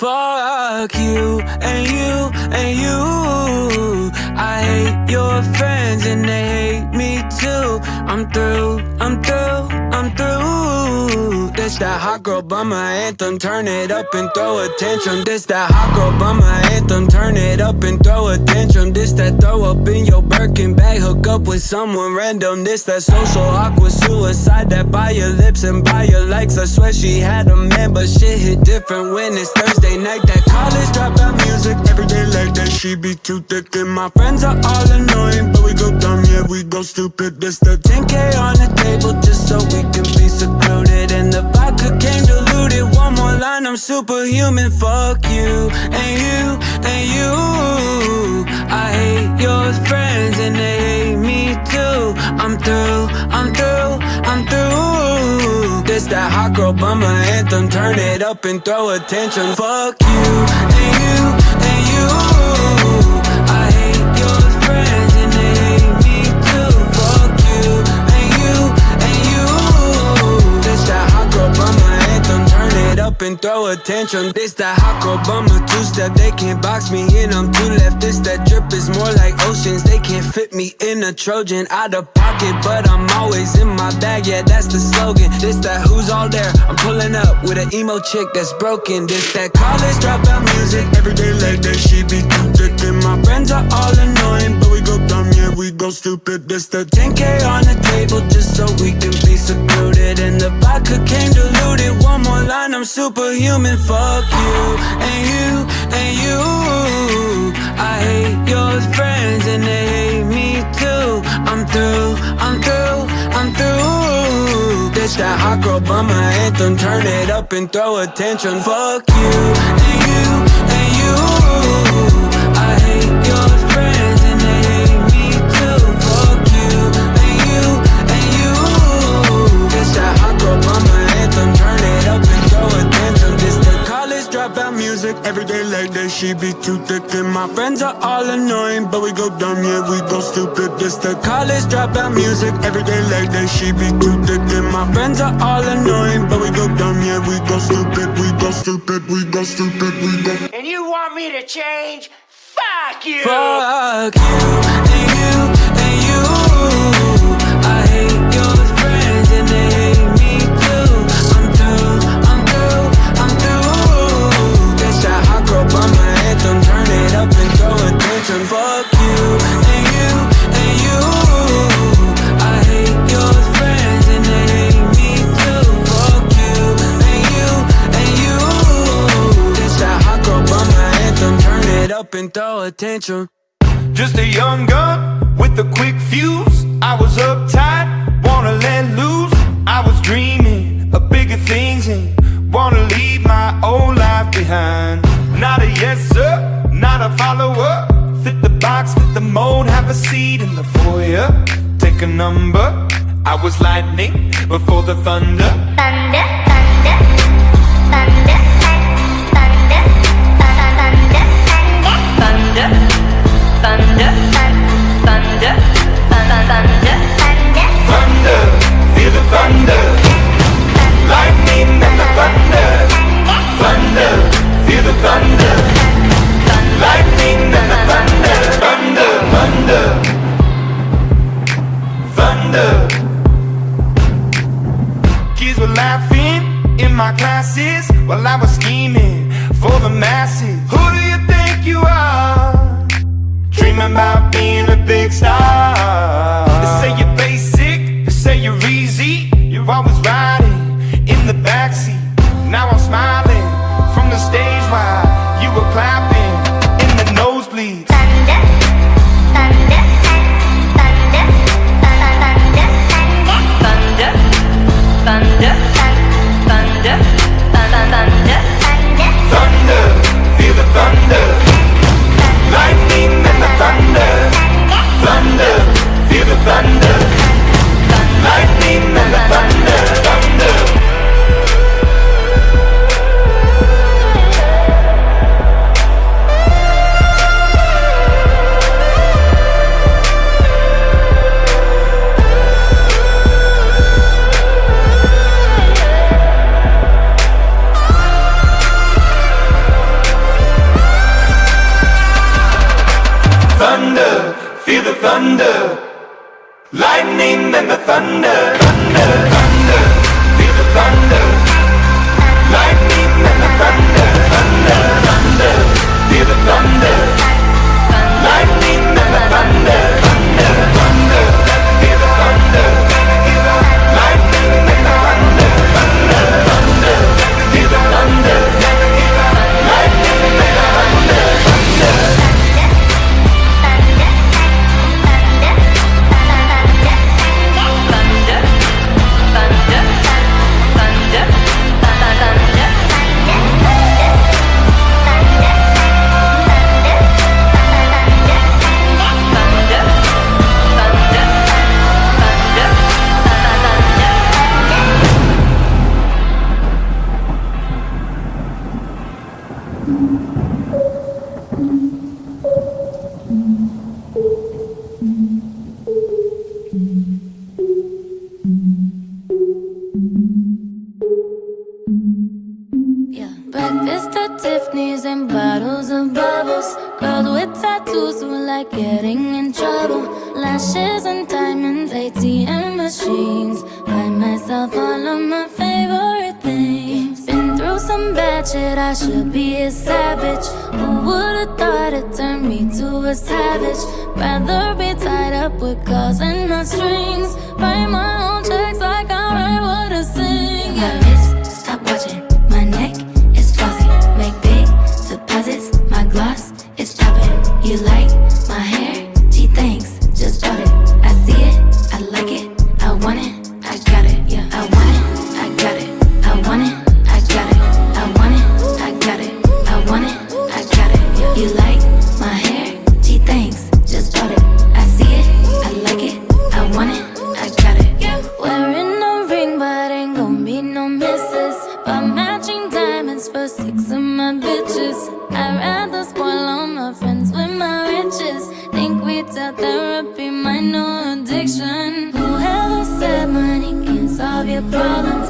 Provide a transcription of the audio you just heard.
Fuck you and you and you. I hate your friends and they hate me too. I'm through, I'm through, I'm through. This that hot girl bummer anthem. Turn it up and throw a tantrum. This that hot girl bummer anthem. Turn it up and throw a tantrum. This that throw up in your Birkin bag. Hook up with someone random. This that social awkward suicide. That by your lips and by your likes. I swear she had a man, but shit hit different when it's Thursday night. That college dropout music every day like that. She be too thick and my friends are all annoying, but we go dumb, yeah, we go stupid. This the 10K on the table just so we can be secluded. And the vodka came diluted. One more line, I'm superhuman. Fuck you and you and you. I hate your friends and they hate me too. I'm through, I'm through, I'm through. This that hot girl bummer anthem. Turn it up and throw a tantrum. Fuck you and you and you. I hate your friends and they hate me too. Fuck you and you and you. This that hot girl bummer anthem. Turn it up and throw a tantrum. This that hot girl bummer two-step. They can't box me in, I'm too left. This that drip is more like oceans. They can't fit me in a Trojan. Out of pocket, but I'm always in my bag. Yeah, that's the slogan. This that who's all there. I'm pulling up with an emo chick that's broken. This that college dropout music every day like that. She be too thick and my friends are all annoying, but we go dumb, yeah, we go stupid. This the 10K on the table just so we can be secluded. And the vodka came diluted. One more line, I'm superhuman. Fuck you and you and you. I hate your friends and they hate me too. I'm through, I'm through, I'm through. This that hot girl bummer anthem. Turn it up and throw a tantrum. Fuck you and you and you. I hate your friends and they hate me too. Fuck you and you and you. This that hot girl bummer anthem. Turn it up and throw a tantrum. This the college dropout music every day like that. She be too thick and my friends are all annoying, but we go dumb, yeah, we go stupid. This the college dropout music every day like that. She be too thick and my friends are all annoying, but we go dumb, yeah, we go stupid. We go stupid, we go stupid, we go. And you want me to change? Fuck you! Fuck you and you and you. I hate your friends and they hate me too. I'm through, I'm through, I'm through. This that hot girl bummer anthem. Turn it up and throw a tantrum. Fuck you and you and you. I hate your friends and they hate me too. Fuck you and you and you. This that hot girl bummer anthem. Turn it up and throw a tantrum. Just a young gun with a quick fuse. I was uptight, wanna let loose. I was dreaming of bigger things and wanna leave my old life behind. Not a yes sir, not a follower. Fit the box, fit the mold, have a seat in the foyer. Take a number, I was lightning before the thunder. Thunder, thunder, thunder, thunder, thunder, thunder, thunder, thunder, thunder, Thunder, feel the thunder. Lightning and the thunder. Thunder, feel the thunder. Lightning and the thunder. Thunder, thunder, thunder. Kids were laughing in my classes while I was scheming for the masses. Who do you think you are? Dreaming about being a big star. They say you're basic, they say you're easy. You're always riding in the backseat. Now I'm smiling from the stage while you were clapping in the nosebleeds. thunder, thunder, thunder, thunder, thunder, thunder, thunder, thunder, thunder, thunder. thunder, feel the thunder. Lightning and the thunder, thunder, thunder, feel the thunder. Lightning and the thunder, thunder, thunder, feel the thunder. Lightning and the thunder, thunder, thunder, feel the thunder. Lightning and the thunder, thunder, thunder, feel the thunder. Lightning and the thunder, thunder. Breakfast at Tiffany's and bottles of bubbles. Girls with tattoos who like getting in trouble. Lashes and diamonds, ATM machines. Buy myself all of my favorite things. Been through some bad shit, I should be a savage. Who would've thought it turned me to a savage? Rather be tied up with calls and not strings. Write my own checks like I write what I sing. My wrist, stop watching. My neck is flossy, make big deposits. My gloss is popping. You like my hair? Gee, thanks, just bought it. I see it, I like it, I want it, I got it. Yeah, I want it, I got it, I want it, I got it, I want it, I got it, I want it, I got it. Yeah. You like my hair? Gee, thanks, just bought it. I see it, I like it, I want it, I got it. Yeah. Wearing a ring, but ain't gon' be no misses. But matching diamonds for 6 of my bitches. I'd rather spoil all my friends with my riches. Think retail therapy might know addiction. Whoever said money can solve your problems?